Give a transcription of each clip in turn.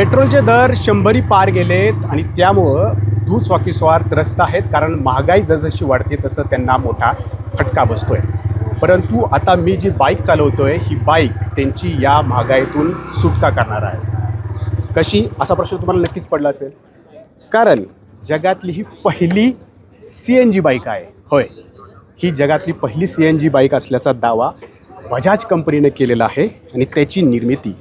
पेट्रोलचे दर 100 पार गेलेत आणि त्यामुळं दुचाकीस्वार त्रस्त आहेत, कारण महागाई जसजशी वाढते तसं त्यांना मोठा फटका बसतोय. परंतु आता मी जी बाईक चालवतोय ही बाईक त्यांची या महागाईतून सुटका करणार आहे. कशी, असा प्रश्न तुम्हाला नक्कीच पडला असेल. कारण जगातली ही पहिली CNG बाईक आहे. होय, ही जगातली पहिली CNG बाईक असल्याचा दावा बजाज कंपनीने केलेला आहे आणि त्याची निर्मिती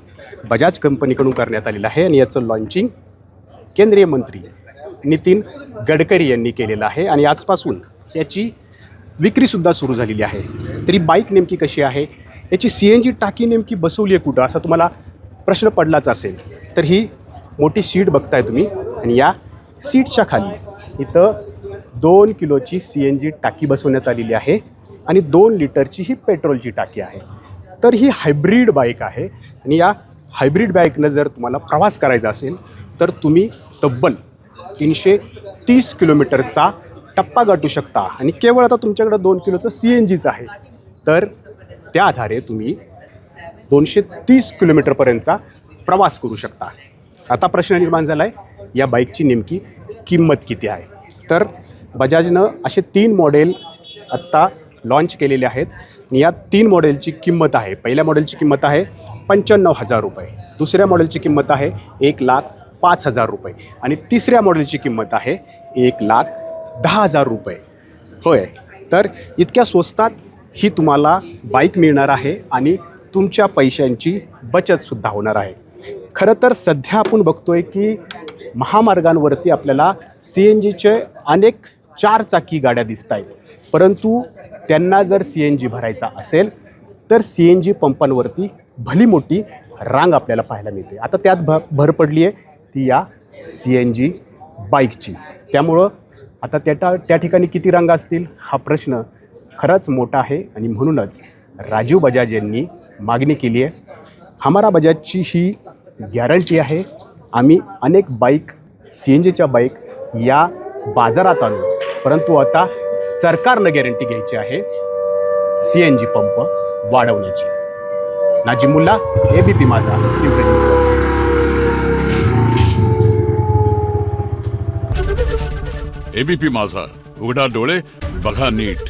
बजाज कंपनीकडून करण्यात आलेलं आहे आणि याचं लॉन्चिंग केंद्रीय मंत्री नितीन गडकरी यांनी केलेलं आहे आणि आजपासून याची विक्रीसुद्धा सुरू झालेली आहे. तरी बाईक नेमकी कशी आहे, याची CNG टाकी नेमकी बसवली आहे कुठं, असा तुम्हाला प्रश्न पडलाच असेल. तर ही मोठी सीट बघताय तुम्ही आणि या सीटच्या खाली इथं 2 किलोची CNG टाकी बसवण्यात आलेली आहे आणि 2 लिटरची ही पेट्रोलची टाकी आहे. तर ही हायब्रिड बाईक आहे आणि या हायब्रिड बाईकनं जर तुम्हाला प्रवास करायचा असेल तर तुम्ही तब्बल 330 किलोमीटरचा टप्पा गाठू शकता आणि केवळ आता तुमच्याकडं 2 किलोचं CNGच आहे. तर त्या आधारे तुम्ही 230 किलोमीटरपर्यंतचा प्रवास करू शकता. आता प्रश्न निर्माण झाला आहे, या बाईकची नेमकी किंमत किती आहे. तर बजाजनं असे 3 मॉडेल आत्ता लॉन्च केलेले आहेत आणि या 3 मॉडेलची किंमत आहे, पहिल्या मॉडेलची किंमत आहे 95,000 रुपये, दुसऱ्या मॉडेलची किंमत आहे 1,05,000 रुपये आणि तिसऱ्या मॉडेलची किंमत आहे 1,10,000 रुपये. होय, तर इतक्या स्वस्तात ही तुम्हाला बाईक मिळणार आहे आणि तुमच्या पैशांची बचतसुद्धा होणार आहे. खरं तर सध्या आपण बघतोय की महामार्गांवरती आपल्याला CNGचे अनेक 4 चाकी गाड्या दिसत आहेत, परंतु त्यांना जर CNG भरायचा असेल तर CNG पंपांवरती भली मोठी रांग आपल्याला पाहायला मिळते. आता त्यात भर पडली आहे ती या CNG बाईकची. त्यामुळं आता त्या ठिकाणी किती रांगा असतील हा प्रश्न खरंच मोठा आहे आणि म्हणूनच राजीव बजाज यांनी मागणी केली आहे. हमारा बजाजची ही गॅरंटी आहे, आम्ही अनेक बाईक CNGच्या बाईक या बाजारात आणू, परंतु आता सरकारनं गॅरंटी घ्यायची आहे CNG पंप वाढवण्याची. नाजिमुल्ला, ABP माझा, ABP माझा, उघडा डोळे बघा नीट.